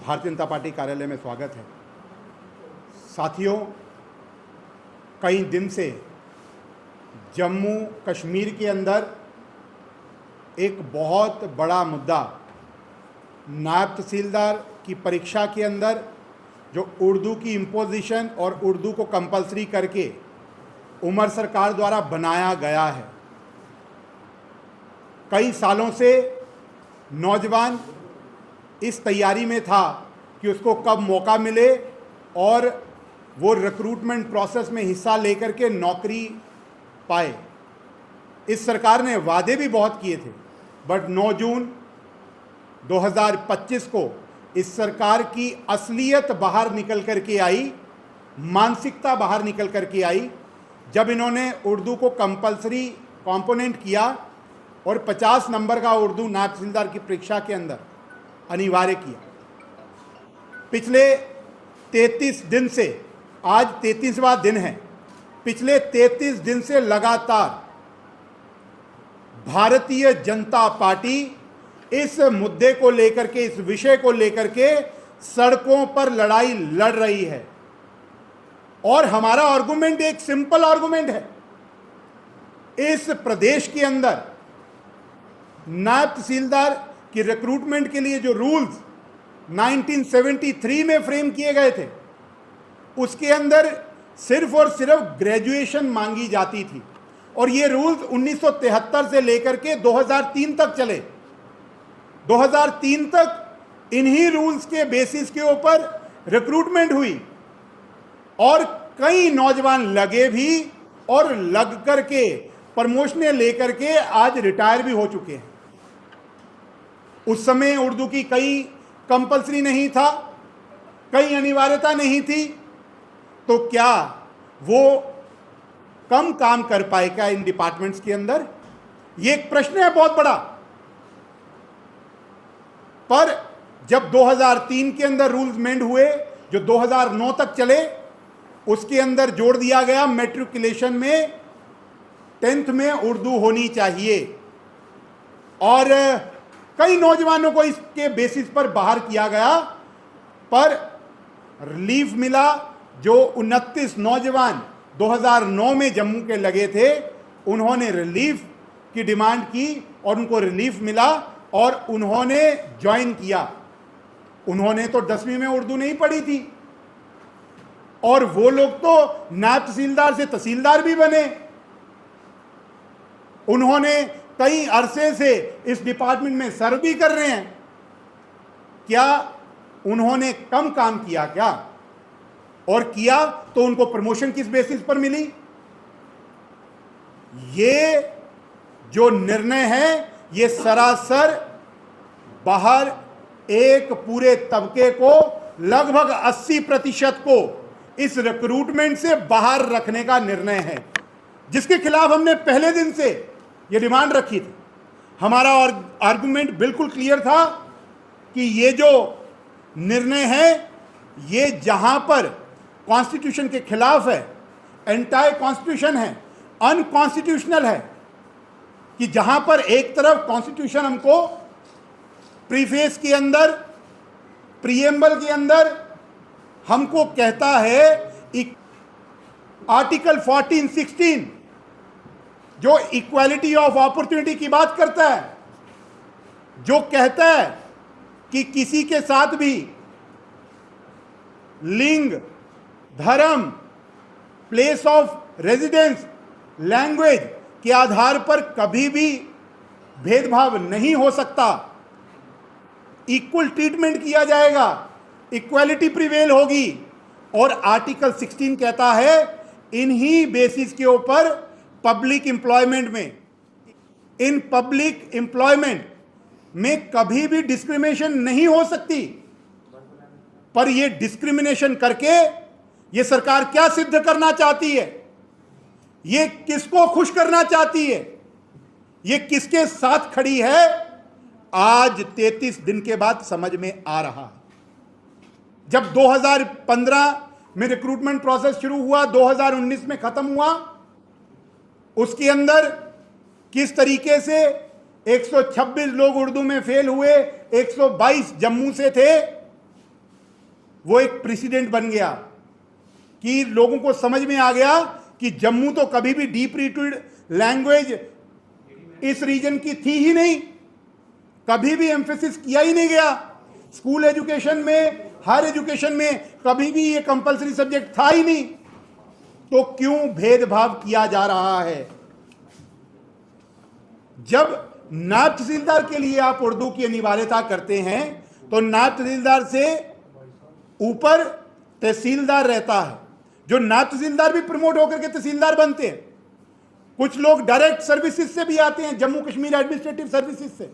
Bharatiya Janata party कार्यालय में स्वागत है। साथियों, कई दिन से जम्मू कश्मीर के अंदर एक बहुत बड़ा मुद्दा नायब तहसीलदार की परीक्षा के अंदर जो उर्दू की इम्पोजिशन और उर्दू को कंपलसरी करके उमर सरकार द्वारा बनाया गया है। कई सालों से नौजवान इस तैयारी में था कि उसको कब मौका मिले और वो रिक्रूटमेंट प्रोसेस में हिस्सा लेकर के नौकरी पाए। इस सरकार ने वादे भी बहुत किए थे, बट 9 जून 2025 को इस सरकार की असलियत बाहर निकल कर के आई, मानसिकता बाहर निकल कर के आई, जब इन्होंने उर्दू को कंपलसरी कंपोनेंट किया और 50 नंबर का उर्दू नायब तहसीलदार की परीक्षा के अंदर अनिवार्य किया। पिछले 33 दिन से, आज 33वां दिन है, पिछले 33 दिन से लगातार भारतीय जनता पार्टी इस मुद्दे को लेकर के, इस विषय को लेकर के सड़कों पर लड़ाई लड़ रही है। और हमारा आर्गुमेंट एक सिंपल आर्गुमेंट है। इस प्रदेश के अंदर नायब तहसीलदार की रिक्रूटमेंट के लिए जो रूल्स 1973 में फ्रेम किए गए थे, उसके अंदर सिर्फ और सिर्फ ग्रेजुएशन मांगी जाती थी। और ये रूल्स 1973 से लेकर के 2003 तक चले। 2003 तक इन्हीं रूल्स के बेसिस के ऊपर रिक्रूटमेंट हुई और कई नौजवान लगे भी और लग करके प्रमोशनें लेकर के आज रिटायर भी हो चुके हैं। उस समय उर्दू की कई कंपलसरी नहीं था, कई अनिवार्यता नहीं थी, तो क्या वो कम काम कर पाएगा इन डिपार्टमेंट्स के अंदर? ये एक प्रश्न है बहुत बड़ा। पर जब 2003 के अंदर रूल्स मेंड हुए, जो 2009 तक चले, उसके अंदर जोड़ दिया गया मैट्रिकुलेशन में 10th में उर्दू होनी चाहिए। और कई नौजवानों को इसके बेसिस पर बाहर किया गया, पर रिलीफ मिला। जो 29 नौजवान 2009 में जम्मू के लगे थे, उन्होंने रिलीफ की डिमांड की और उनको रिलीफ मिला और उन्होंने ज्वाइन किया। उन्होंने तो 10वीं में उर्दू नहीं पढ़ी थी और वो लोग तो नायब तहसीलदार से तहसीलदार भी बने। उन्होंने कई अरसे से इस डिपार्टमेंट में सर्व भी कर रहे हैं। क्या उन्होंने कम काम किया क्या? और किया तो उनको प्रमोशन किस बेसिस पर मिली? ये जो निर्णय है, ये सरासर बाहर एक पूरे तबके को, लगभग 80% को इस रिक्रूटमेंट से बाहर रखने का निर्णय है, जिसके खिलाफ हमने पहले दिन से ये डिमांड रखी थी। हमारा आर्गुमेंट बिल्कुल क्लियर था कि ये जो निर्णय है, ये जहां पर कॉन्स्टिट्यूशन के खिलाफ है, एंटी कॉन्स्टिट्यूशन है, अनकॉन्स्टिट्यूशनल है, कि जहां पर एक तरफ कॉन्स्टिट्यूशन हमको प्रीफेस के अंदर, प्रीएम्बल के अंदर हमको कहता है, आर्टिकल 14-16 जो इक्वालिटी ऑफ अपॉर्चुनिटी की बात करता है, जो कहता है कि किसी के साथ भी लिंग, धर्म, प्लेस ऑफ रेजिडेंस, लैंग्वेज के आधार पर कभी भी भेदभाव नहीं हो सकता। इक्वल ट्रीटमेंट किया जाएगा, इक्वालिटी प्रिवेल होगी। और आर्टिकल 16 कहता है इन्हीं बेसिस के ऊपर पब्लिक एम्प्लॉयमेंट में, इन पब्लिक एम्प्लॉयमेंट में कभी भी डिस्क्रिमिनेशन नहीं हो सकती। पर ये डिस्क्रिमिनेशन करके ये सरकार क्या सिद्ध करना चाहती है? ये किसको खुश करना चाहती है? ये किसके साथ खड़ी है? आज 33 दिन के बाद समझ में आ रहा है। जब 2015 में रिक्रूटमेंट प्रोसेस शुरू हुआ, 2019 में खत्म हुआ, उसके अंदर किस तरीके से 126 लोग उर्दू में फेल हुए, 122 जम्मू से थे, वो एक प्रेसिडेंट बन गया कि लोगों को समझ में आ गया कि जम्मू तो कभी भी डीप रूटेड लैंग्वेज इस रीजन की थी ही नहीं, कभी भी एम्फेसिस किया ही नहीं गया। स्कूल एजुकेशन में, हर एजुकेशन में कभी भी ये कंपलसरी सब्जेक्ट था ही नहीं, तो क्यों भेदभाव किया जा रहा है? जब नायब तहसीलदार के लिए आप उर्दू की अनिवार्यता करते हैं तो नायब तहसीलदार से ऊपर तहसीलदार रहता है, जो नायब तहसीलदार भी प्रमोट होकर के तहसीलदार बनते हैं। कुछ लोग डायरेक्ट सर्विसेज से भी आते हैं, जम्मू कश्मीर एडमिनिस्ट्रेटिव सर्विसेज से।